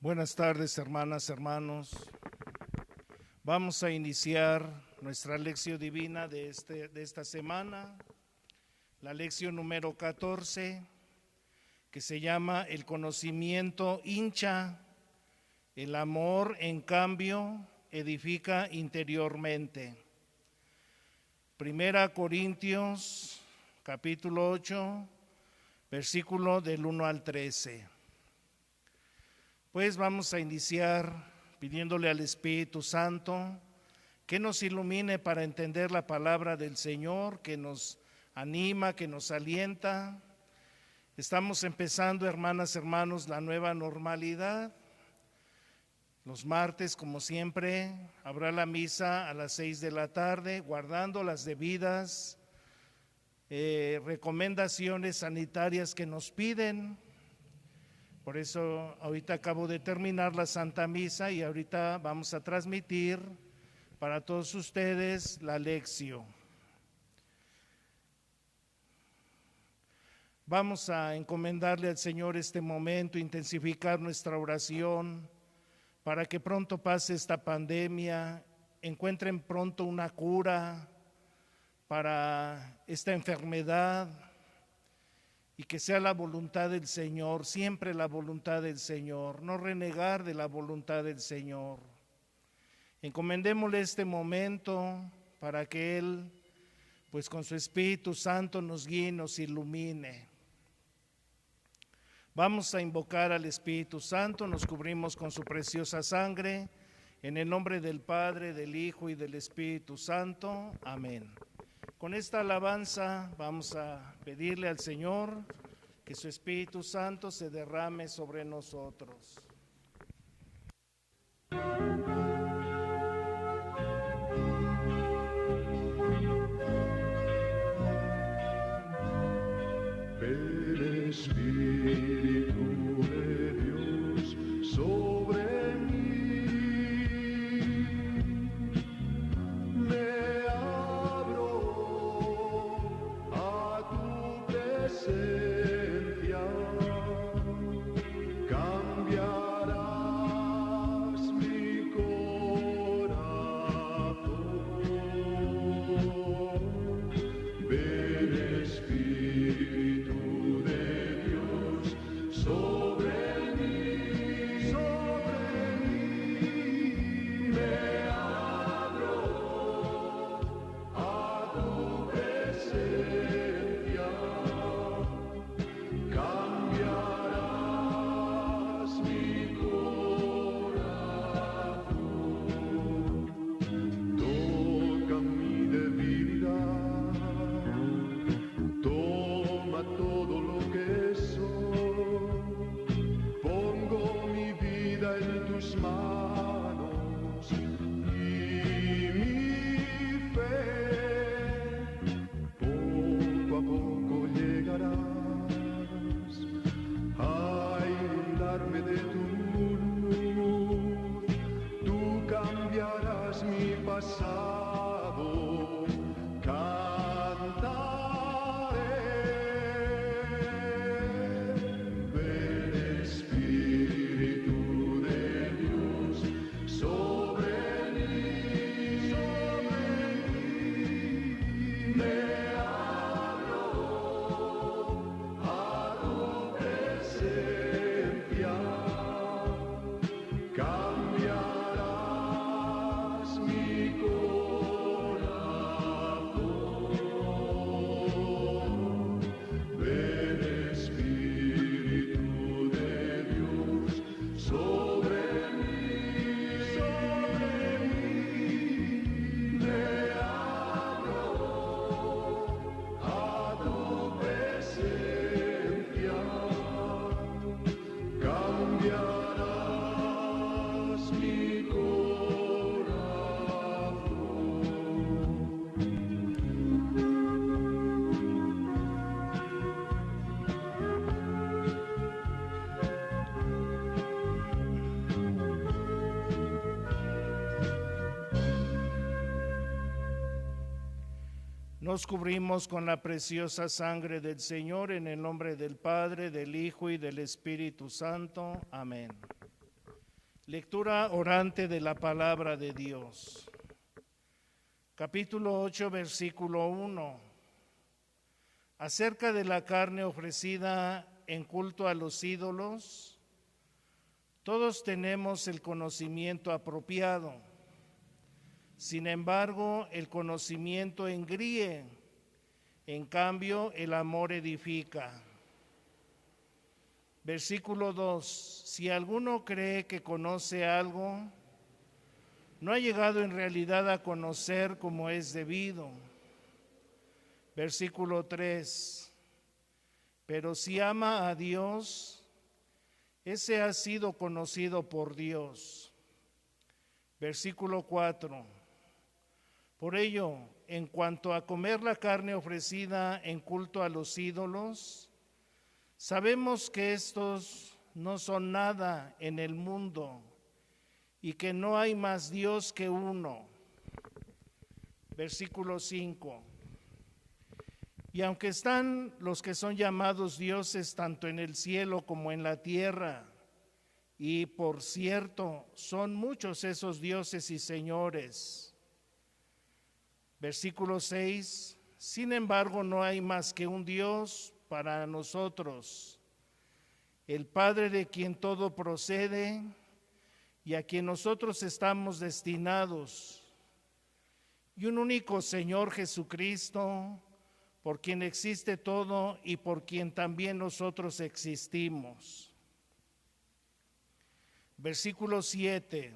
Buenas tardes, hermanas, hermanos. Vamos a iniciar nuestra lección divina de esta semana, la lección número 14, que se llama El conocimiento hincha, el amor, en cambio, edifica interiormente. Primera Corintios, capítulo 8, versículo del 1 al 13. Pues vamos a iniciar pidiéndole al Espíritu Santo que nos ilumine para entender la palabra del Señor, que nos anima, que nos alienta. Estamos empezando, hermanas, hermanos, la nueva normalidad. Los martes, como siempre, habrá la misa a las 6 de la tarde, guardando las debidas recomendaciones sanitarias que nos piden. Por eso ahorita acabo de terminar la Santa Misa y ahorita vamos a transmitir para todos ustedes la lección. Vamos a encomendarle al Señor este momento, intensificar nuestra oración para que pronto pase esta pandemia, encuentren pronto una cura para esta enfermedad. Y que sea la voluntad del Señor, siempre la voluntad del Señor, no renegar de la voluntad del Señor. Encomendémosle este momento para que Él, pues con su Espíritu Santo nos guíe y nos ilumine. Vamos a invocar al Espíritu Santo, nos cubrimos con su preciosa sangre, en el nombre del Padre, del Hijo y del Espíritu Santo. Amén. Con esta alabanza vamos a pedirle al Señor que su Espíritu Santo se derrame sobre nosotros. El Espíritu de Dios sobre mí, me abro a tu presencia, cambiarás mi corazón. Ven, Espíritu de Dios sobre mí, me abro a tu presencia, cambiarás mi corazón. Toca mi debilidad, toma todo lo que soy, pongo mi vida en tus manos y mi fe, poco a poco llegarás a inundarme de tu luz, tú cambiarás mi pasado, ven, Espíritu de Dios sobre mí, me abro a tu presencia, cambiarás mi corazón. Ven, Espíritu de Dios sobre mí, me abro a tu presencia, cambiarás mi Nos cubrimos con la preciosa sangre del Señor en el nombre del Padre, del Hijo y del Espíritu Santo. Amén. Lectura orante de la palabra de Dios. Capítulo 8, versículo 1. Acerca de la carne ofrecida en culto a los ídolos, todos tenemos el conocimiento apropiado. Sin embargo, el conocimiento engríe, en cambio, el amor edifica. Versículo 2. Si alguno cree que conoce algo, no ha llegado en realidad a conocer como es debido. Versículo 3. Pero si ama a Dios, ese ha sido conocido por Dios. Versículo 4. Por ello, en cuanto a comer la carne ofrecida en culto a los ídolos, sabemos que estos no son nada en el mundo y que no hay más Dios que uno. Versículo 5. Y aunque están los que son llamados dioses tanto en el cielo como en la tierra, y por cierto, son muchos esos dioses y señores. Versículo 6. Sin embargo, no hay más que un Dios para nosotros, el Padre de quien todo procede y a quien nosotros estamos destinados, y un único Señor Jesucristo, por quien existe todo y por quien también nosotros existimos. Versículo 7.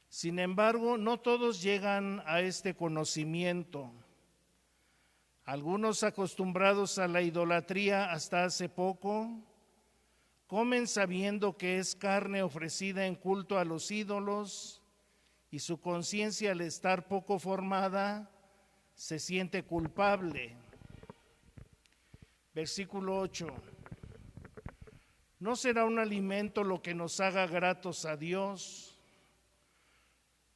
Sin embargo, no todos llegan a este conocimiento. Algunos, acostumbrados a la idolatría hasta hace poco, comen sabiendo que es carne ofrecida en culto a los ídolos, y su conciencia, al estar poco formada, se siente culpable. Versículo 8. ¿No será un alimento lo que nos haga gratos a Dios?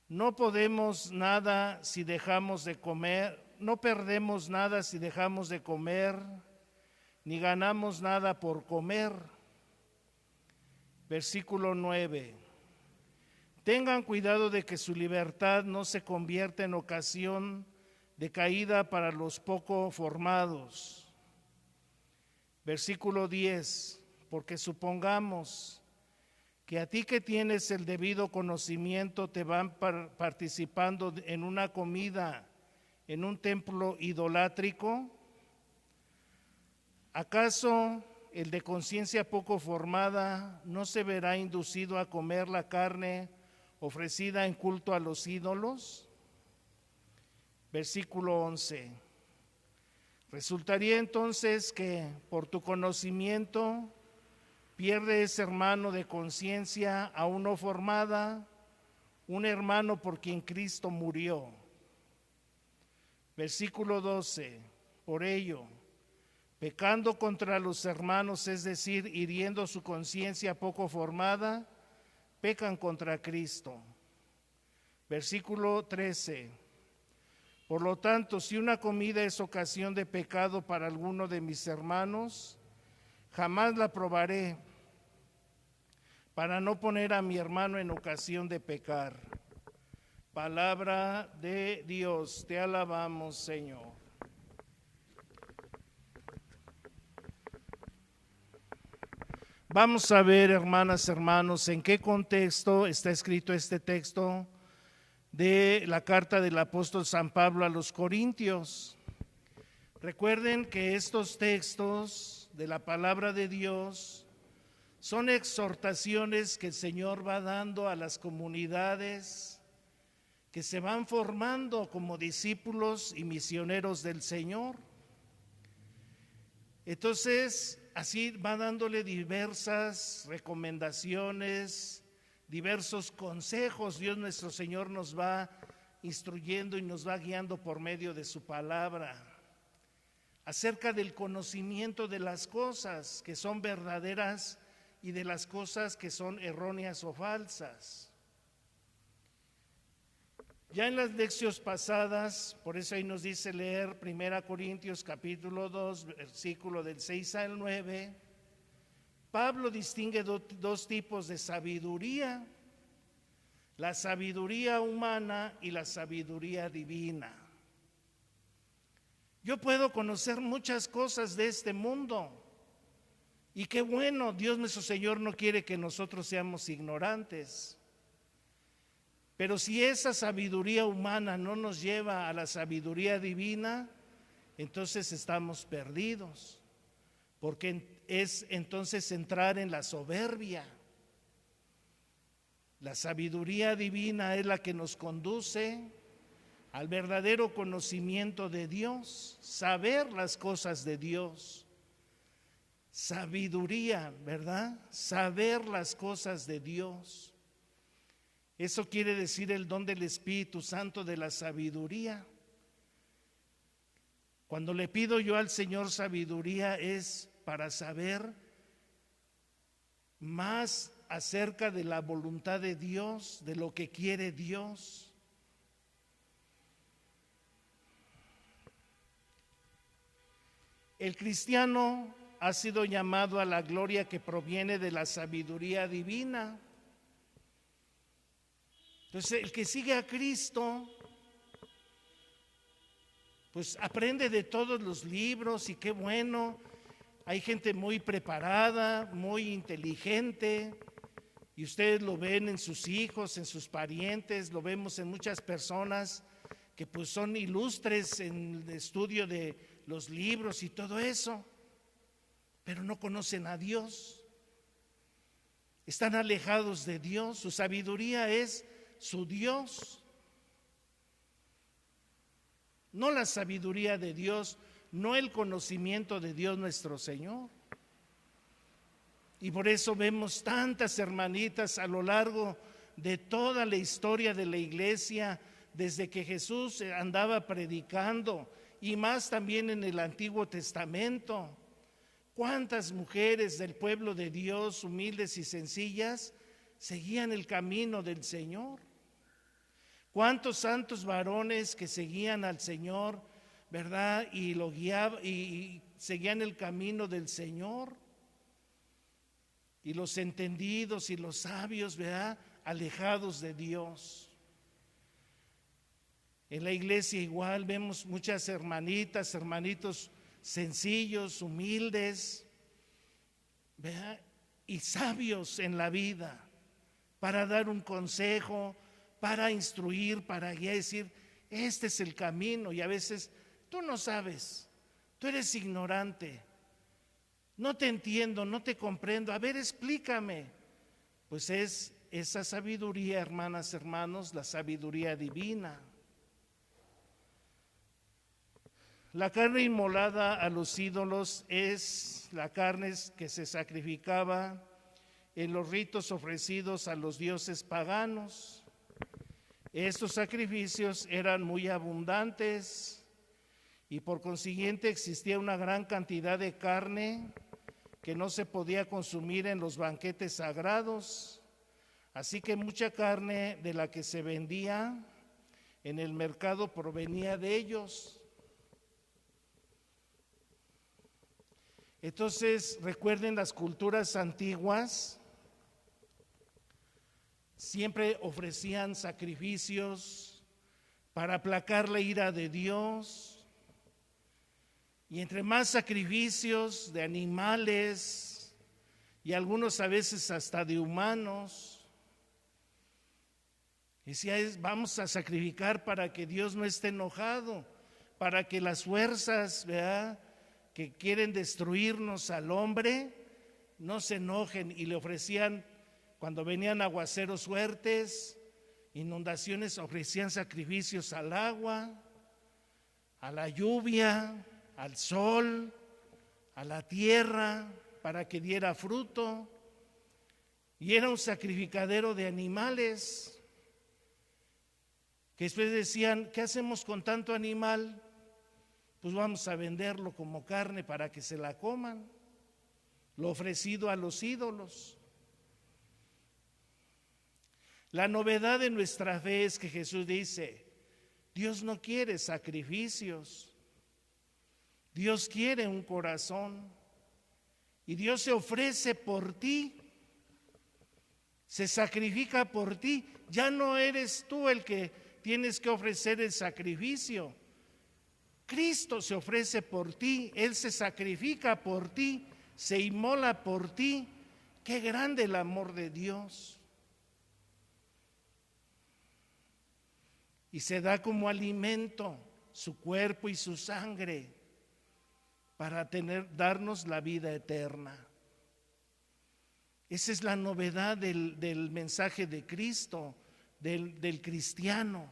No podemos nada si dejamos de comer. No perdemos nada si dejamos de comer, ni ganamos nada por comer. Versículo 9. Tengan cuidado de que su libertad no se convierta en ocasión de caída para los poco formados. Versículo 10. Porque supongamos que a ti que tienes el debido conocimiento te van participando en una comida en un templo idolátrico, ¿acaso el de conciencia poco formada no se verá inducido a comer la carne ofrecida en culto a los ídolos? Versículo 11. Resultaría entonces que por tu conocimiento pierde ese hermano de conciencia aún no formada, un hermano por quien Cristo murió. Versículo 12. Por ello, pecando contra los hermanos, es decir, hiriendo su conciencia poco formada, pecan contra Cristo. Versículo 13. Por lo tanto, si una comida es ocasión de pecado para alguno de mis hermanos, jamás la probaré, para no poner a mi hermano en ocasión de pecar. Palabra de Dios, te alabamos, Señor. Vamos a ver, hermanas, hermanos, en qué contexto está escrito este texto de la carta del apóstol San Pablo a los Corintios. Recuerden que estos textos de la palabra de Dios son exhortaciones que el Señor va dando a las comunidades que se van formando como discípulos y misioneros del Señor. Entonces, así va dándole diversas recomendaciones, diversos consejos. Dios nuestro Señor nos va instruyendo y nos va guiando por medio de su palabra acerca del conocimiento de las cosas que son verdaderas y de las cosas que son erróneas o falsas. Ya en las lecciones pasadas, por eso ahí nos dice leer 1 Corintios capítulo 2, versículo del 6 al 9, Pablo distingue dos tipos de sabiduría: la sabiduría humana y la sabiduría divina. Yo puedo conocer muchas cosas de este mundo, y qué bueno, Dios nuestro Señor no quiere que nosotros seamos ignorantes. Pero si esa sabiduría humana no nos lleva a la sabiduría divina, entonces estamos perdidos, porque es entonces entrar en la soberbia. La sabiduría divina es la que nos conduce al verdadero conocimiento de Dios, saber las cosas de Dios. Sabiduría, ¿verdad? Saber las cosas de Dios. Eso quiere decir el don del Espíritu Santo de la sabiduría. Cuando le pido yo al Señor sabiduría es para saber más acerca de la voluntad de Dios, de lo que quiere Dios. El cristiano ha sido llamado a la gloria que proviene de la sabiduría divina. Entonces, el que sigue a Cristo, pues aprende de todos los libros, y qué bueno. Hay gente muy preparada, muy inteligente, y ustedes lo ven en sus hijos, en sus parientes, lo vemos en muchas personas que pues son ilustres en el estudio de los libros y todo eso, pero no conocen a Dios, están alejados de Dios. Su sabiduría es su Dios, no la sabiduría de Dios, no el conocimiento de Dios nuestro Señor. Y por eso vemos tantas hermanitas a lo largo de toda la historia de la iglesia, desde que Jesús andaba predicando, y más también en el Antiguo Testamento. Cuántas mujeres del pueblo de Dios, humildes y sencillas, seguían el camino del Señor. Cuántos santos varones que seguían al Señor, ¿verdad? Y lo guiaban y seguían el camino del Señor. Y los entendidos y los sabios, ¿verdad? Alejados de Dios. En la iglesia igual vemos muchas hermanitas, hermanitos sencillos, humildes, ¿verdad? Y sabios en la vida, para dar un consejo, para instruir, para guiar, decir, este es el camino. Y a veces tú no sabes, tú eres ignorante, no te entiendo, no te comprendo, a ver, explícame. Pues es esa sabiduría, hermanas, hermanos, la sabiduría divina. La carne inmolada a los ídolos es la carne que se sacrificaba en los ritos ofrecidos a los dioses paganos. Estos sacrificios eran muy abundantes y por consiguiente existía una gran cantidad de carne que no se podía consumir en los banquetes sagrados. Así que mucha carne de la que se vendía en el mercado provenía de ellos. Entonces, recuerden, las culturas antiguas siempre ofrecían sacrificios para aplacar la ira de Dios. Y entre más sacrificios de animales y algunos a veces hasta de humanos, decía, vamos a sacrificar para que Dios no esté enojado, para que las fuerzas, ¿verdad?, que quieren destruirnos al hombre no se enojen. Y le ofrecían, cuando venían aguaceros fuertes, inundaciones, ofrecían sacrificios al agua, a la lluvia, al sol, a la tierra, para que diera fruto. Y era un sacrificadero de animales, que después decían, ¿qué hacemos con tanto animal? Pues vamos a venderlo como carne para que se la coman, lo ofrecido a los ídolos. La novedad de nuestra fe es que Jesús dice, Dios no quiere sacrificios, Dios quiere un corazón. Y Dios se ofrece por ti, se sacrifica por ti. Ya no eres tú el que tienes que ofrecer el sacrificio. Cristo se ofrece por ti, Él se sacrifica por ti, se inmola por ti. Qué grande el amor de Dios. Y se da como alimento su cuerpo y su sangre para darnos la vida eterna. Esa es la novedad del mensaje de Cristo, del cristiano,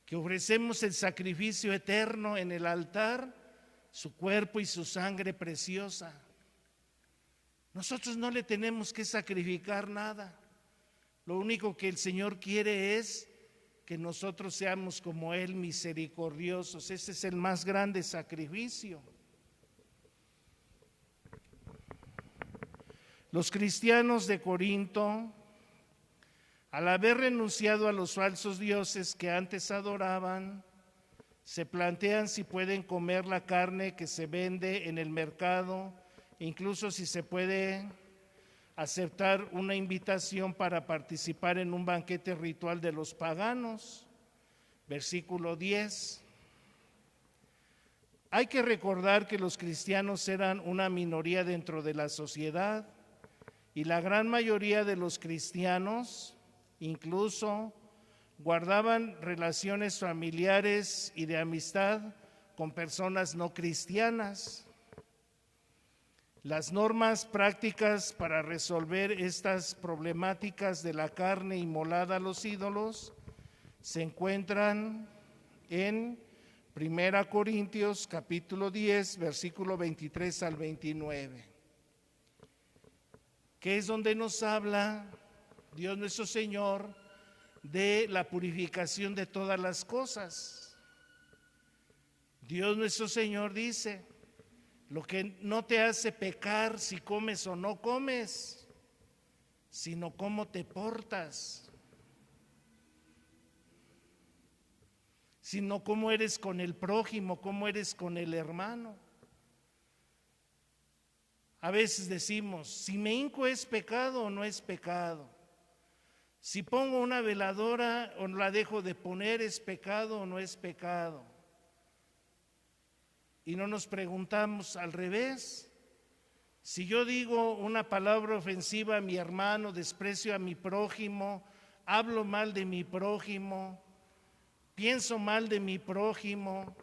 que ofrecemos el sacrificio eterno en el altar, su cuerpo y su sangre preciosa. Nosotros no le tenemos que sacrificar nada. Lo único que el Señor quiere es que nosotros seamos como Él, misericordiosos. Ese es el más grande sacrificio. Los cristianos de Corinto, al haber renunciado a los falsos dioses que antes adoraban, se plantean si pueden comer la carne que se vende en el mercado, incluso si se puede aceptar una invitación para participar en un banquete ritual de los paganos. Versículo 10. Hay que recordar que los cristianos eran una minoría dentro de la sociedad y la gran mayoría de los cristianos incluso guardaban relaciones familiares y de amistad con personas no cristianas. Las normas prácticas para resolver estas problemáticas de la carne inmolada a los ídolos se encuentran en 1 Corintios capítulo 10, versículo 23 al 29, que es donde nos habla Dios nuestro Señor de la purificación de todas las cosas. Dios nuestro Señor dice: lo que no te hace pecar si comes o no comes, sino cómo te portas, sino cómo eres con el prójimo, cómo eres con el hermano. A veces decimos, si me hinco es pecado o no es pecado. Si pongo una veladora o la dejo de poner, ¿es pecado o no es pecado? Y no nos preguntamos al revés. Si yo digo una palabra ofensiva a mi hermano, desprecio a mi prójimo, hablo mal de mi prójimo, pienso mal de mi prójimo,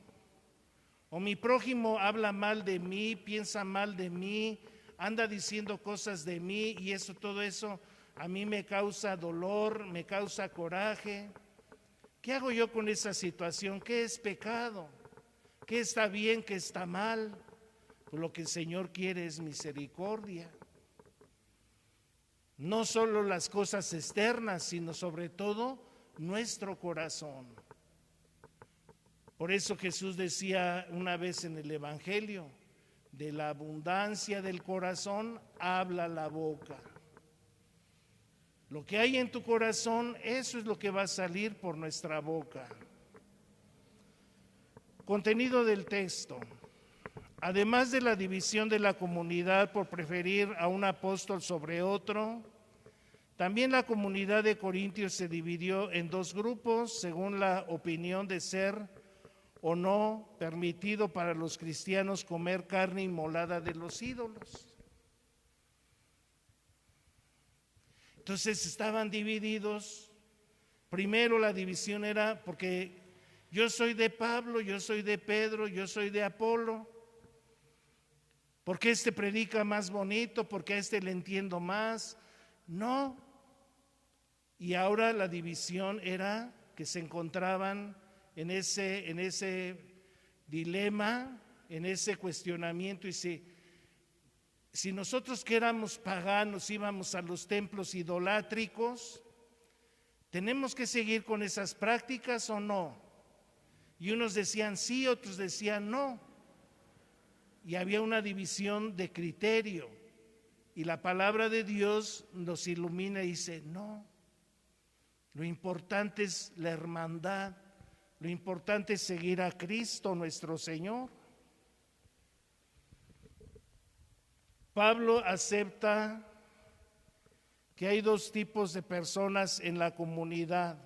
o mi prójimo habla mal de mí, piensa mal de mí, anda diciendo cosas de mí, y todo eso a mí me causa dolor, me causa coraje. ¿Qué hago yo con esa situación? ¿Qué es pecado? ¿Qué está bien? ¿Qué está mal? Pues lo que el Señor quiere es misericordia. No solo las cosas externas, sino sobre todo nuestro corazón. Por eso Jesús decía una vez en el Evangelio: de la abundancia del corazón habla la boca. Lo que hay en tu corazón, eso es lo que va a salir por nuestra boca. Contenido del texto. Además de la división de la comunidad por preferir a un apóstol sobre otro, también la comunidad de Corintios se dividió en dos grupos según la opinión de ser o no permitido para los cristianos comer carne inmolada de los ídolos. Entonces estaban divididos. Primero la división era porque yo soy de Pablo, yo soy de Pedro, yo soy de Apolo. ¿Por qué este predica más bonito? ¿Por qué a este le entiendo más? No. Y ahora la división era que se encontraban en ese dilema, en ese cuestionamiento. Y si nosotros que éramos paganos íbamos a los templos idolátricos, ¿tenemos que seguir con esas prácticas o no? Y unos decían sí, otros decían no. Y había una división de criterio. Y la palabra de Dios nos ilumina y dice, no, lo importante es la hermandad, lo importante es seguir a Cristo nuestro Señor. Pablo acepta que hay dos tipos de personas en la comunidad.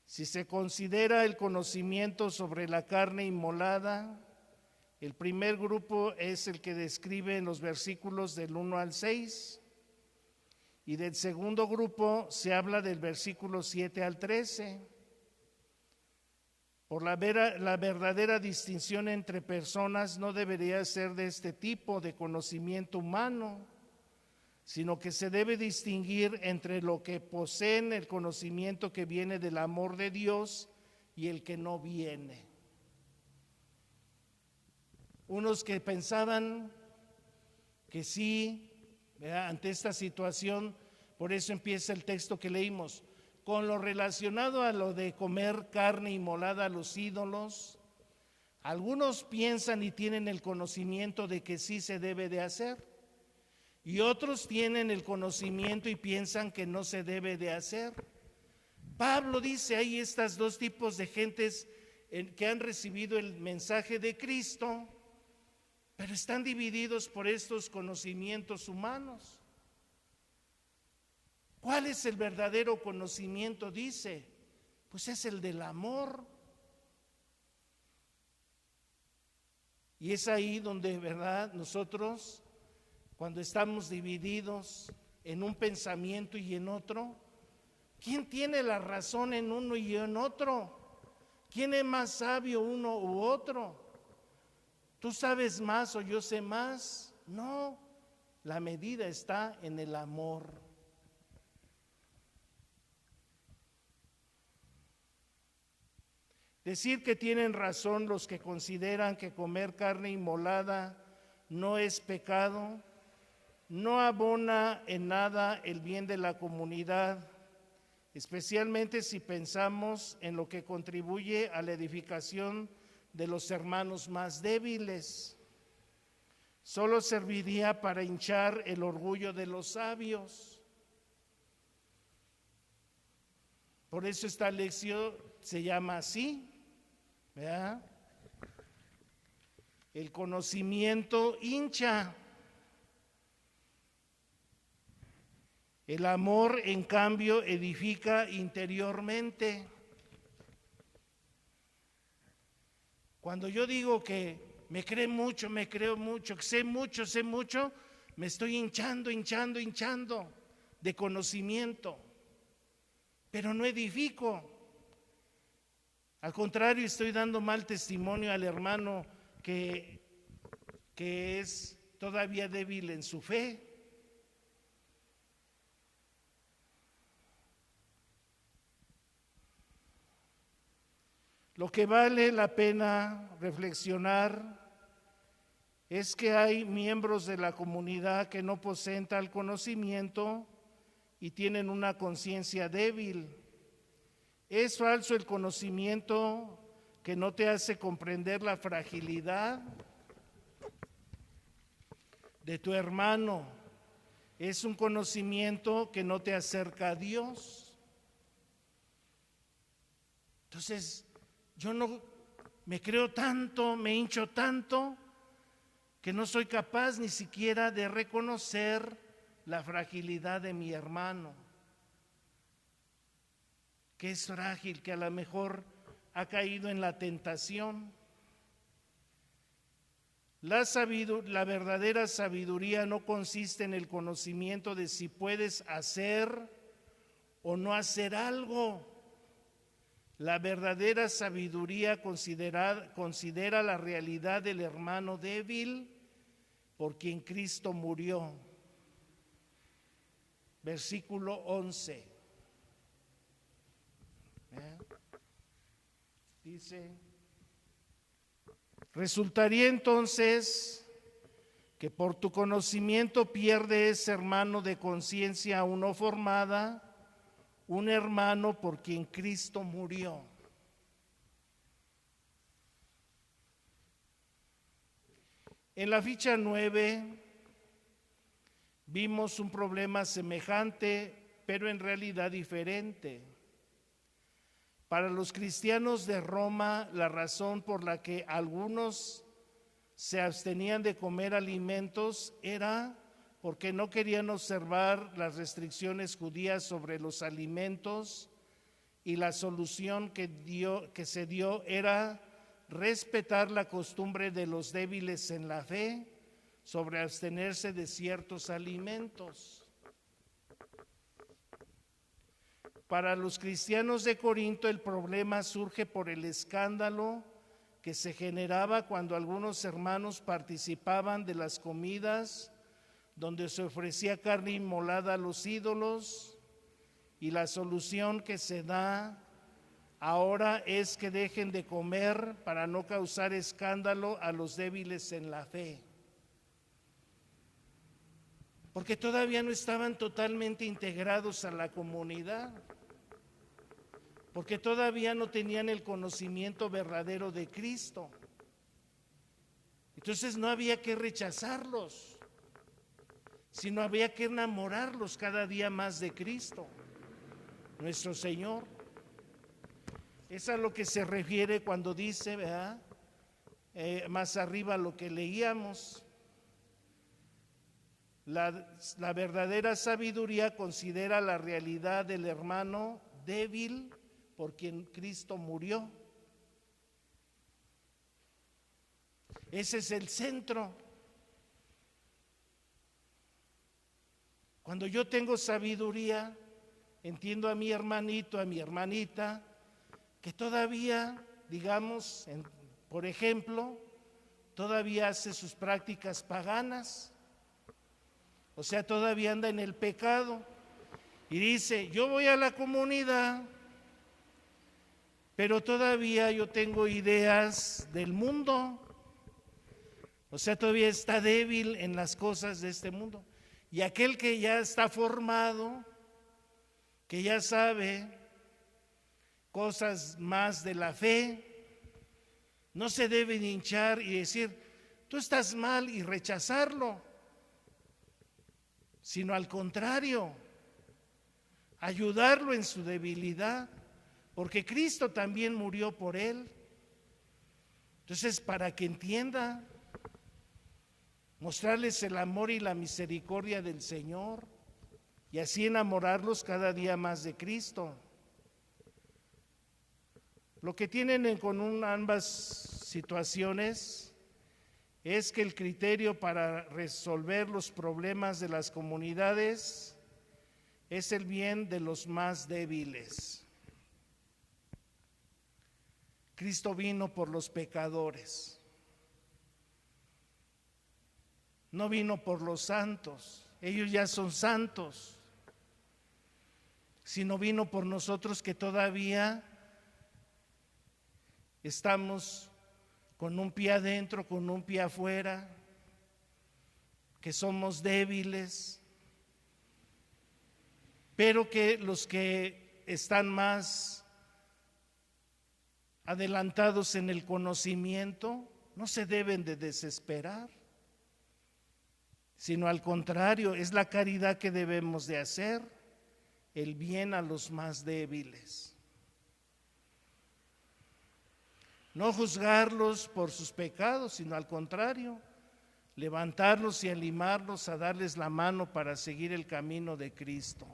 Si se considera el conocimiento sobre la carne inmolada, el primer grupo es el que describe en los versículos del 1 al 6, y del segundo grupo se habla del versículo 7 al 13. Por la verdadera distinción entre personas no debería ser de este tipo de conocimiento humano, sino que se debe distinguir entre lo que poseen el conocimiento que viene del amor de Dios y el que no viene. Unos que pensaban que sí, ¿verdad?, ante esta situación, por eso empieza el texto que leímos, con lo relacionado a lo de comer carne inmolada a los ídolos. Algunos piensan y tienen el conocimiento de que sí se debe de hacer, y otros tienen el conocimiento y piensan que no se debe de hacer. Pablo dice, hay estos dos tipos de gentes que han recibido el mensaje de Cristo, pero están divididos por estos conocimientos humanos. ¿Cuál es el verdadero conocimiento? Dice, pues es el del amor. Y es ahí donde, ¿verdad?, nosotros, cuando estamos divididos en un pensamiento y en otro, ¿quién tiene la razón en uno y en otro? ¿Quién es más sabio, uno u otro? ¿Tú sabes más o yo sé más? No, la medida está en el amor. Decir que tienen razón los que consideran que comer carne inmolada no es pecado, no abona en nada el bien de la comunidad, especialmente si pensamos en lo que contribuye a la edificación de los hermanos más débiles. Solo serviría para hinchar el orgullo de los sabios. Por eso esta lección se llama así, ¿verdad? El conocimiento hincha. El amor, en cambio, edifica interiormente. Cuando yo digo que me creo mucho, que sé mucho, me estoy hinchando de conocimiento, pero no edifico. Al contrario, estoy dando mal testimonio al hermano que es todavía débil en su fe. Lo que vale la pena reflexionar es que hay miembros de la comunidad que no poseen tal conocimiento y tienen una conciencia débil. Es falso el conocimiento que no te hace comprender la fragilidad de tu hermano. Es un conocimiento que no te acerca a Dios. Entonces, yo no me creo tanto, me hincho tanto, que no soy capaz ni siquiera de reconocer la fragilidad de mi hermano, que es frágil, que a lo mejor ha caído en la tentación. La verdadera sabiduría no consiste en el conocimiento de si puedes hacer o no hacer algo. La verdadera sabiduría considera la realidad del hermano débil por quien Cristo murió. Versículo 11. Dice, resultaría entonces que por tu conocimiento pierde ese hermano de conciencia aún no formada, un hermano por quien Cristo murió. En la ficha 9 vimos un problema semejante, pero en realidad diferente. Para los cristianos de Roma, la razón por la que algunos se abstenían de comer alimentos era porque no querían observar las restricciones judías sobre los alimentos, y la solución que se dio era respetar la costumbre de los débiles en la fe sobre abstenerse de ciertos alimentos. Para los cristianos de Corinto el problema surge por el escándalo que se generaba cuando algunos hermanos participaban de las comidas donde se ofrecía carne inmolada a los ídolos, y la solución que se da ahora es que dejen de comer para no causar escándalo a los débiles en la fe. Porque todavía no estaban totalmente integrados a la comunidad, porque todavía no tenían el conocimiento verdadero de Cristo. Entonces no había que rechazarlos, sino había que enamorarlos cada día más de Cristo, nuestro Señor. Es a lo que se refiere cuando dice, ¿verdad? Más arriba lo que leíamos. La verdadera sabiduría considera la realidad del hermano débil por quien Cristo murió. Ese es el centro. Cuando yo tengo sabiduría, entiendo a mi hermanito, a mi hermanita, que todavía, digamos, por ejemplo, todavía hace sus prácticas paganas, o sea, todavía anda en el pecado, y dice, yo voy a la comunidad, pero todavía yo tengo ideas del mundo, o sea, todavía está débil en las cosas de este mundo. Y aquel que ya está formado, que ya sabe cosas más de la fe, no se debe hinchar y decir, tú estás mal y rechazarlo, sino al contrario, ayudarlo en su debilidad, porque Cristo también murió por él. Entonces, para que entienda, mostrarles el amor y la misericordia del Señor, y así enamorarlos cada día más de Cristo. Lo que tienen en común ambas situaciones es que el criterio para resolver los problemas de las comunidades es el bien de los más débiles. Cristo vino por los pecadores, no vino por los santos, ellos ya son santos, sino vino por nosotros que todavía estamos con un pie adentro, con un pie afuera, que somos débiles, pero que los que están más adelantados en el conocimiento no se deben de desesperar, sino al contrario, es la caridad que debemos de hacer, el bien a los más débiles. No juzgarlos por sus pecados, sino al contrario, levantarlos y animarlos a darles la mano para seguir el camino de Cristo.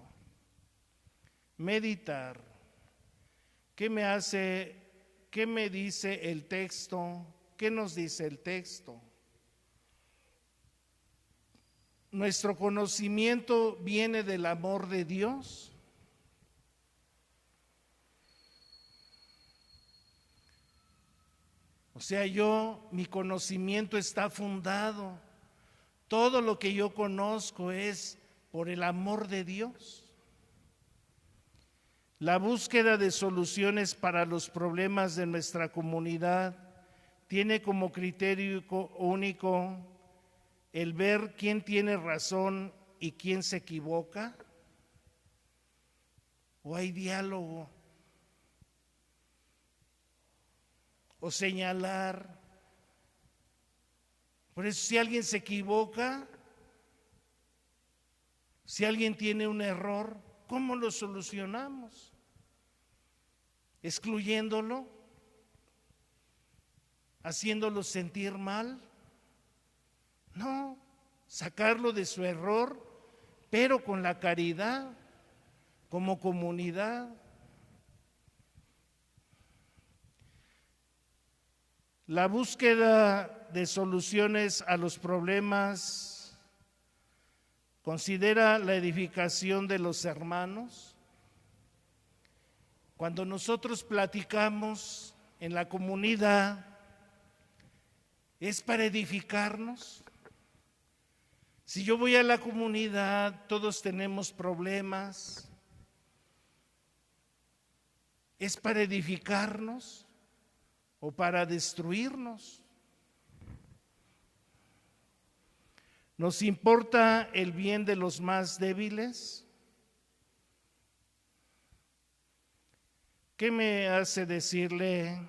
Meditar. ¿Qué me dice el texto? ¿Qué nos dice el texto? ¿Nuestro conocimiento viene del amor de Dios? O sea, mi conocimiento está fundado, todo lo que yo conozco es por el amor de Dios. La búsqueda de soluciones para los problemas de nuestra comunidad tiene como criterio único el ver quién tiene razón y quién se equivoca, o hay diálogo, o señalar. Por eso, si alguien se equivoca, si alguien tiene un error, ¿cómo lo solucionamos? ¿Excluyéndolo? ¿Haciéndolo sentir mal? No, sacarlo de su error, pero con la caridad, como comunidad. La búsqueda de soluciones a los problemas considera la edificación de los hermanos. Cuando nosotros platicamos en la comunidad, ¿es para edificarnos? Si yo voy a la comunidad, todos tenemos problemas. ¿Es para edificarnos o para destruirnos? ¿Nos importa el bien de los más débiles? ¿Qué me hace decirle?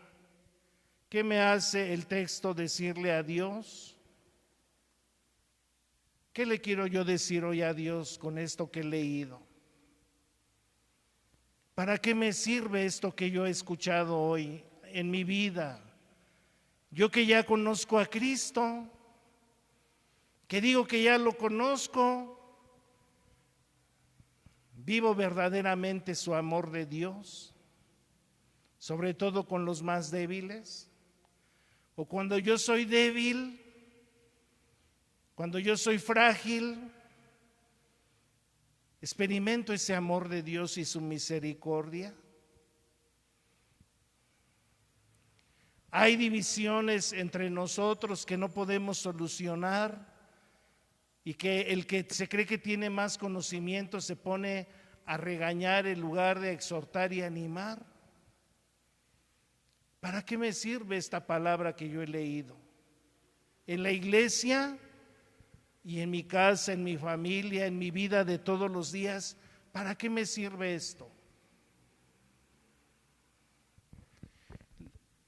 ¿Qué me hace el texto decirle a Dios? ¿Qué le quiero yo decir hoy a Dios con esto que he leído? ¿Para qué me sirve esto que yo he escuchado hoy en mi vida? Yo que ya conozco a Cristo, que digo que ya lo conozco, vivo verdaderamente su amor de Dios, sobre todo con los más débiles. O cuando yo soy débil, cuando yo soy frágil, experimento ese amor de Dios y su misericordia. Hay divisiones entre nosotros que no podemos solucionar y que el que se cree que tiene más conocimiento se pone a regañar en lugar de exhortar y animar. ¿Para qué me sirve esta palabra que yo he leído? En la iglesia y en mi casa, en mi familia, en mi vida de todos los días, ¿para qué me sirve esto?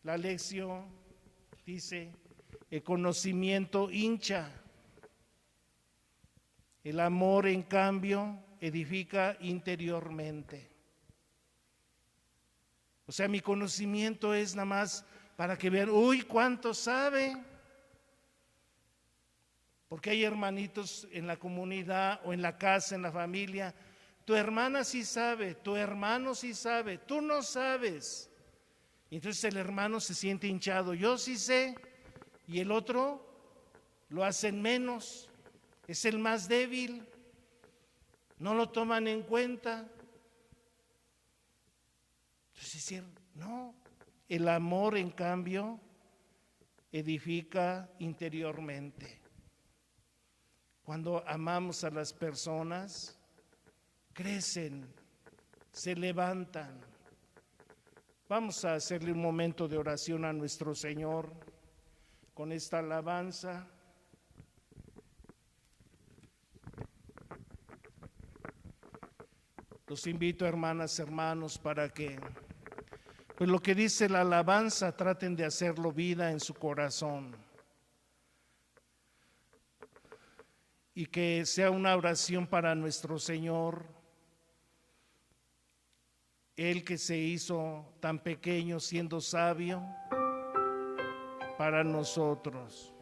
La lección dice, el conocimiento hincha, el amor en cambio edifica interiormente. O sea, mi conocimiento es nada más para que vean, uy, ¿cuánto sabe? Porque hay hermanitos en la comunidad o en la casa, en la familia, tu hermana sí sabe, tu hermano sí sabe, tú no sabes. Y entonces el hermano se siente hinchado, yo sí sé, y el otro lo hacen menos, es el más débil, no lo toman en cuenta. Entonces, no, el amor en cambio edifica interiormente. Cuando amamos a las personas, crecen, se levantan. Vamos a hacerle un momento de oración a nuestro Señor con esta alabanza. Los invito, hermanas, hermanos, para que, pues lo que dice la alabanza, traten de hacerlo vida en su corazón. Y que sea una oración para nuestro Señor, Él que se hizo tan pequeño siendo sabio para nosotros.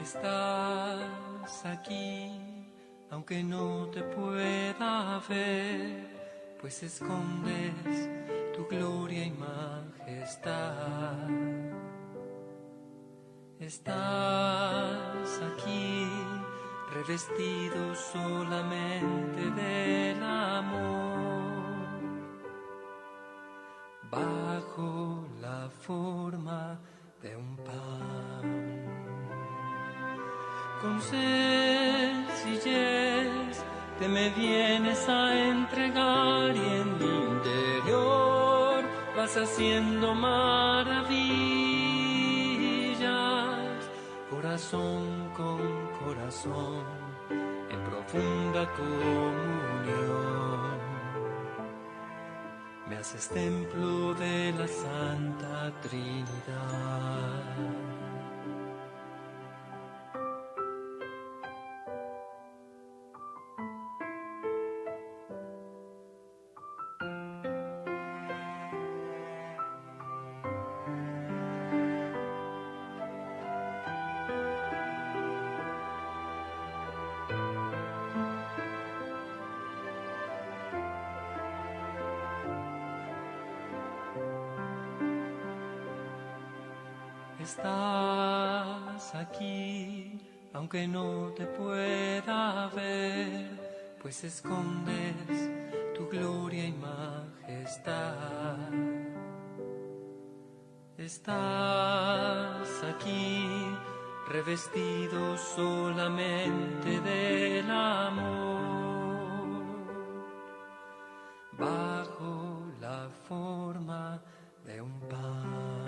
Estás aquí, aunque no te pueda ver, pues escondes tu gloria y majestad. Estás aquí, revestido solamente del amor, bajo la forma de un pan. Con sencillez te me vienes a entregar y en mi interior vas haciendo maravillas, corazón con corazón, en profunda comunión. me haces templo de la Santa Trinidad. Estás aquí, aunque no te pueda ver, pues escondes tu gloria y majestad. Estás aquí, revestido solamente del amor, bajo la forma de un pan.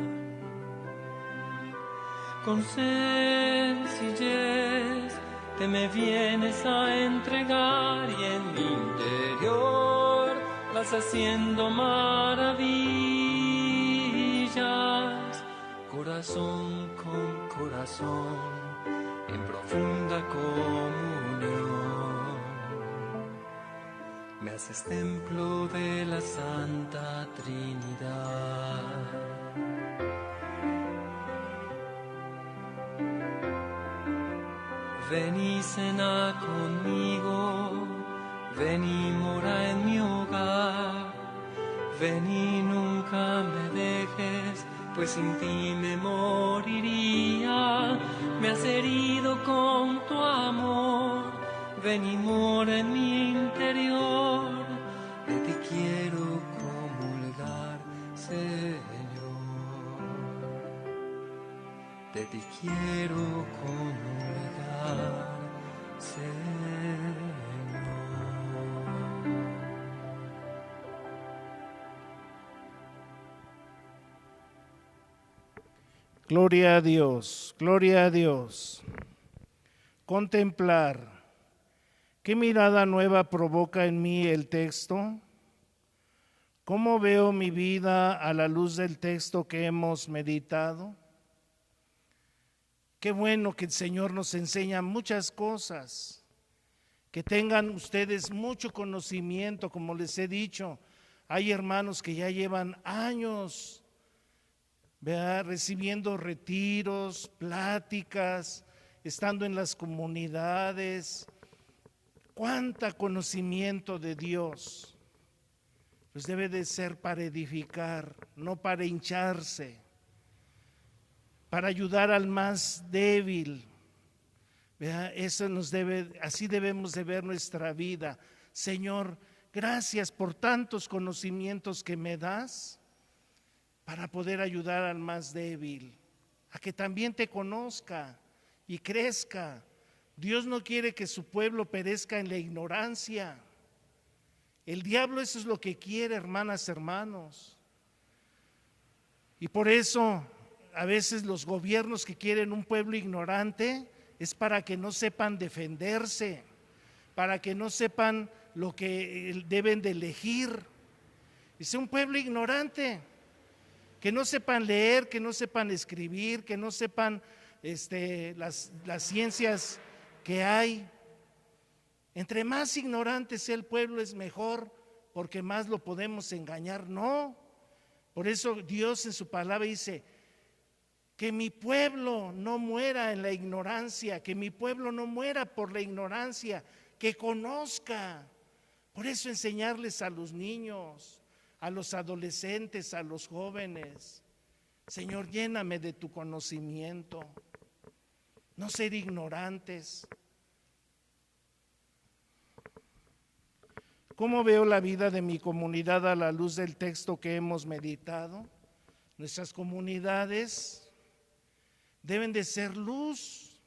Con sencillez te me vienes a entregar y en mi interior vas haciendo maravillas, corazón con corazón, en profunda comunión. Me haces templo de la Santa Trinidad. Ven y cena conmigo, ven y mora en mi hogar, ven y nunca me dejes, pues sin ti me moriría. Me has herido con tu amor, ven y mora en mi interior, de ti quiero comulgar, Señor. De ti quiero comulgar, Señor. Gloria a Dios, gloria a Dios. Contemplar. ¿Qué mirada nueva provoca en mí el texto? ¿Cómo veo mi vida a la luz del texto que hemos meditado? Qué bueno que el Señor nos enseña muchas cosas, que tengan ustedes mucho conocimiento, como les he dicho. Hay hermanos que ya llevan años, ¿verdad?, recibiendo retiros, pláticas, estando en las comunidades. ¡Cuánto conocimiento de Dios! Pues debe de ser para edificar, no para hincharse, para ayudar al más débil. Eso así debemos de ver nuestra vida. Señor, gracias por tantos conocimientos que me das para poder ayudar al más débil, a que también te conozca y crezca. Dios no quiere que su pueblo perezca en la ignorancia. El diablo eso es lo que quiere, hermanas, hermanos. Y por eso a veces los gobiernos que quieren un pueblo ignorante es para que no sepan defenderse, para que no sepan lo que deben de elegir. Es un pueblo ignorante, que no sepan leer, que no sepan escribir, que no sepan las ciencias que hay. Entre más ignorante sea el pueblo es mejor, porque más lo podemos engañar. No, por eso Dios en su palabra dice: que mi pueblo no muera en la ignorancia, que mi pueblo no muera por la ignorancia, que conozca. Por eso enseñarles a los niños, a los adolescentes, a los jóvenes: Señor, lléname de tu conocimiento, no ser ignorantes. ¿Cómo veo la vida de mi comunidad a la luz del texto que hemos meditado? Nuestras comunidades deben de ser luz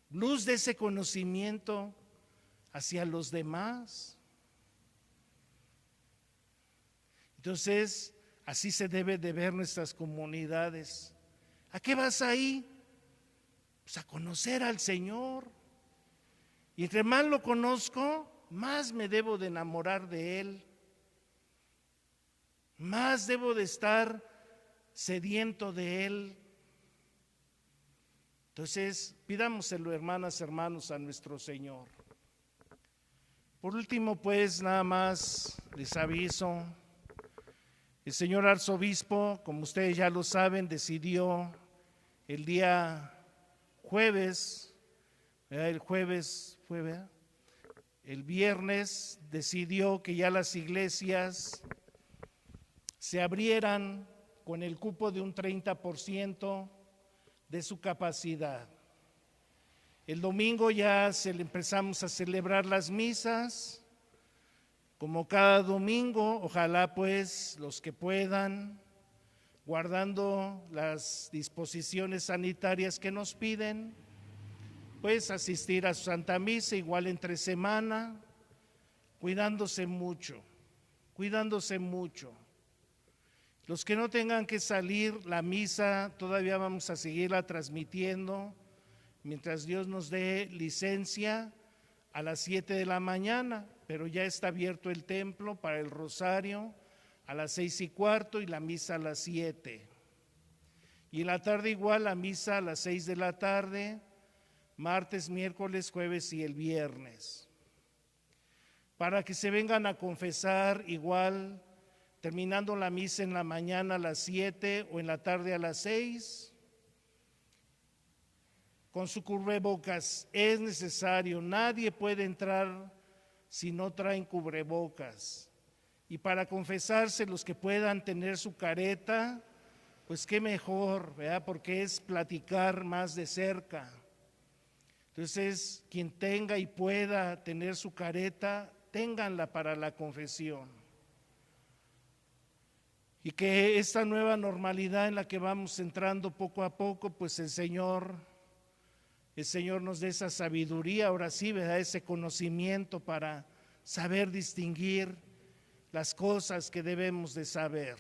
de ese conocimiento hacia los demás. Entonces, así se debe de ver nuestras comunidades. ¿A qué vas ahí? Pues a conocer al Señor. Y entre más lo conozco, más me debo de enamorar de Él, más debo de estar sediento de Él. Entonces, pidámoselo, hermanas, hermanos, a nuestro Señor. Por último, pues, nada más les aviso, el señor arzobispo, como ustedes ya lo saben, decidió el día jueves, ¿verdad? El jueves fue, ¿verdad? El viernes decidió que ya las iglesias se abrieran con el cupo de un 30% de su capacidad. El domingo ya empezamos a celebrar las misas, como cada domingo, ojalá pues los que puedan, guardando las disposiciones sanitarias que nos piden, pues asistir a su Santa Misa, igual entre semana, cuidándose mucho. Los que no tengan que salir, la misa todavía vamos a seguirla transmitiendo, mientras Dios nos dé licencia a las 7 de la mañana, pero ya está abierto el templo para el rosario a las 6:15 y la misa a las 7. Y en la tarde igual la misa a las 6 de la tarde, martes, miércoles, jueves y el viernes. Para que se vengan a confesar igual, terminando la misa en la mañana a las 7 o en la tarde a las 6, con su cubrebocas. Es necesario, nadie puede entrar si no traen cubrebocas. Y para confesarse, los que puedan tener su careta, pues qué mejor, ¿verdad? Porque es platicar más de cerca. Entonces, quien tenga y pueda tener su careta, ténganla para la confesión. Y que esta nueva normalidad en la que vamos entrando poco a poco, pues el Señor nos dé esa sabiduría, ahora sí, ¿verdad? Ese conocimiento para saber distinguir las cosas que debemos de saber.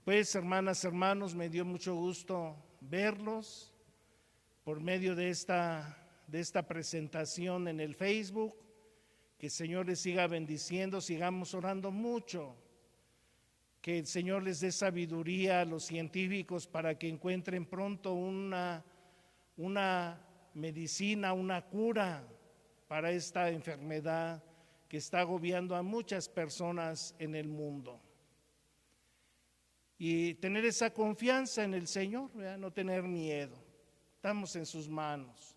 Pues, hermanas, hermanos, me dio mucho gusto verlos por medio de esta presentación en el Facebook. Que el Señor les siga bendiciendo, sigamos orando mucho. Que el Señor les dé sabiduría a los científicos para que encuentren pronto una medicina, una cura para esta enfermedad que está agobiando a muchas personas en el mundo. Y tener esa confianza en el Señor, ¿verdad? No tener miedo. Estamos en sus manos.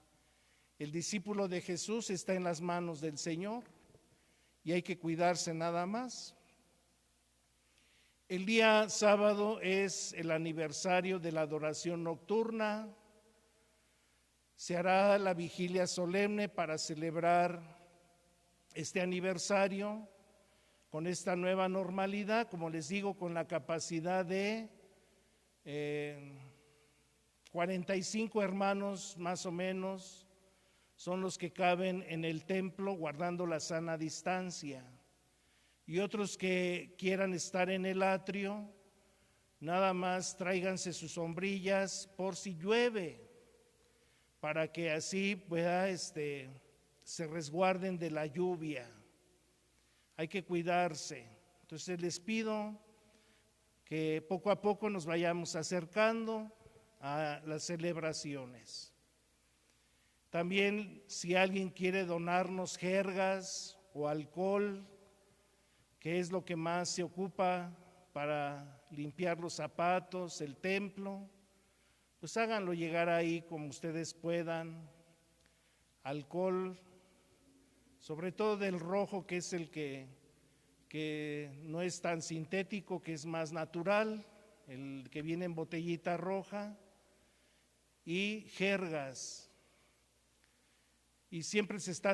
El discípulo de Jesús está en las manos del Señor y hay que cuidarse nada más. El día sábado es el aniversario de la adoración nocturna. Se hará la vigilia solemne para celebrar este aniversario con esta nueva normalidad, como les digo, con la capacidad de 45 hermanos más o menos son los que caben en el templo guardando la sana distancia. Y otros que quieran estar en el atrio, nada más tráiganse sus sombrillas por si llueve, para que así pueda se resguarden de la lluvia. Hay que cuidarse. Entonces les pido que poco a poco nos vayamos acercando a las celebraciones. También, si alguien quiere donarnos jergas o alcohol, que es lo que más se ocupa para limpiar los zapatos, el templo, pues háganlo llegar ahí como ustedes puedan. Alcohol, sobre todo del rojo, que es el que no es tan sintético, que es más natural, el que viene en botellita roja, y jergas. Y siempre se está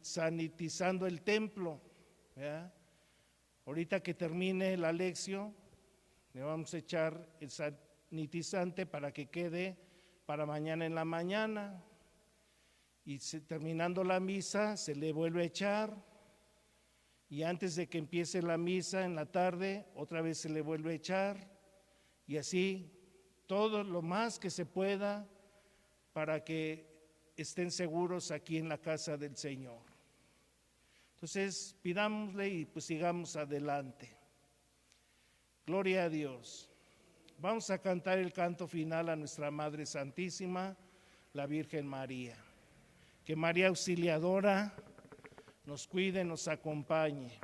sanitizando el templo, ¿verdad? Ahorita que termine la lección, le vamos a echar el sanitizante para que quede para mañana en la mañana. Y terminando la misa, se le vuelve a echar. Y antes de que empiece la misa en la tarde, otra vez se le vuelve a echar. Y así, todo lo más que se pueda para que estén seguros aquí en la casa del Señor. Entonces, pidámosle y pues sigamos adelante. Gloria a Dios. Vamos a cantar el canto final a nuestra Madre Santísima, la Virgen María. Que María Auxiliadora nos cuide, nos acompañe.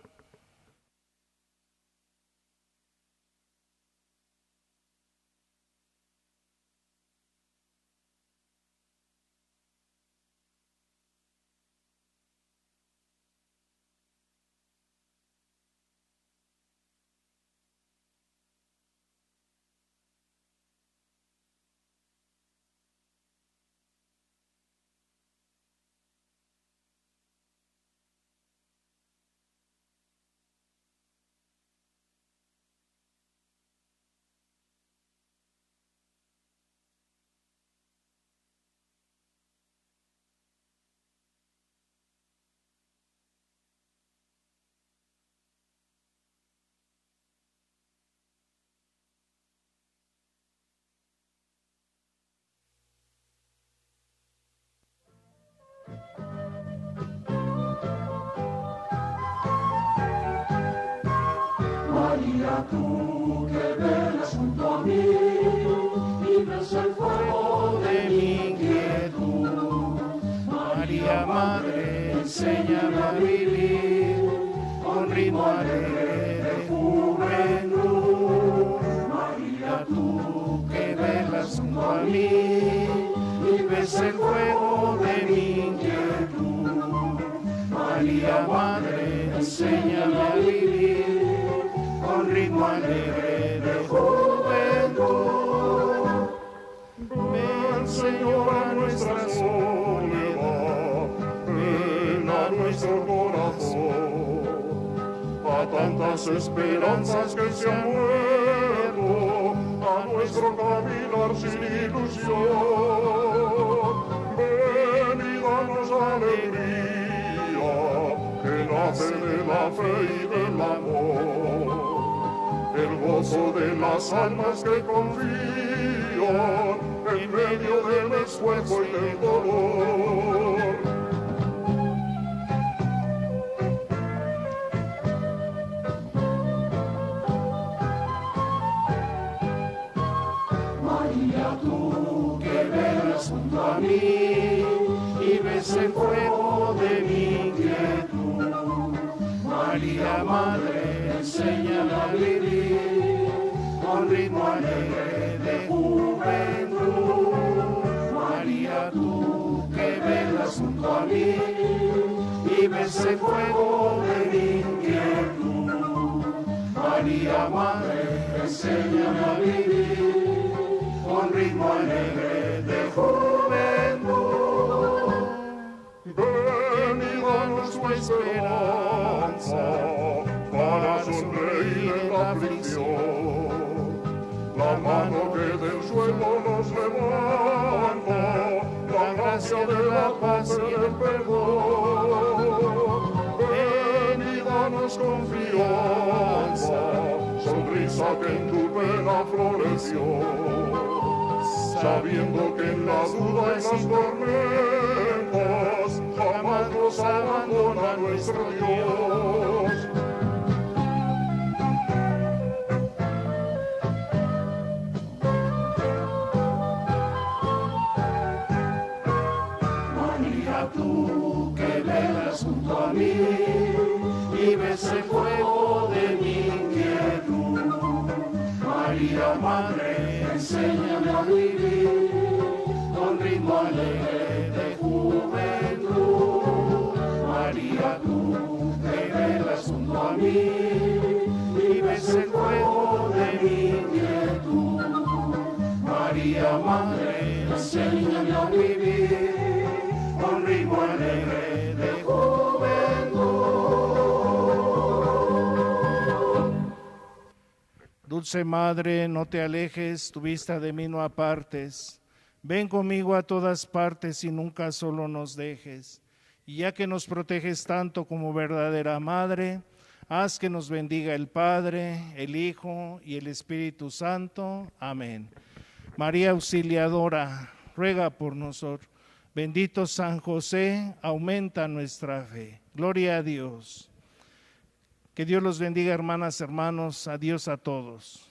María, tú que velas junto a mí y ves el fuego de mi inquietud. María Madre, enséñame a vivir con ritmo alegre de juventud. María, tú que velas junto a mí y ves el fuego de mi inquietud. María Madre, enséñame a vivir con ritmo alegre de juventud. Ven, Señor, a nuestra soledad, ven a nuestro corazón, a tantas esperanzas que se han muerto, a nuestro caminar sin ilusión. Ven y danos alegría, que nace de la fe y del amor. El gozo de las almas que confían en medio del esfuerzo y del dolor. María, tú que velas junto a mí y ves el fuego de mi inquietud. María Madre, enséñame a vivir con ritmo alegre de juventud. María, tú que velas junto a mí y ves el fuego de mi inquietud. María Madre, enséñame a vivir con ritmo alegre de juventud. Ven y danos tu esperanza para sonreír en la aflicción. La mano que del suelo nos levanta, la gracia de la paz y el perdón. Ven y danos confianza, sonrisa que en tu pena floreció, sabiendo que en la duda y las tormentas jamás nos abandona nuestro Dios. María, tú que velas junto a mí y ves el fuego de mi inquietud. María Madre, enséñame a vivir con ritmo alegre de juventud. María, tú que velas junto a mí y ves el fuego de mi inquietud. María Madre, enséñame a vivir con ritmo alegre de juventud. Dulce Madre, no te alejes, tu vista de mí no apartes. Ven conmigo a todas partes y nunca solo nos dejes. Y ya que nos proteges tanto como verdadera Madre, haz que nos bendiga el Padre, el Hijo y el Espíritu Santo. Amén. María Auxiliadora, ruega por nosotros. Bendito San José, aumenta nuestra fe. Gloria a Dios. Que Dios los bendiga, hermanas, hermanos. Adiós a todos.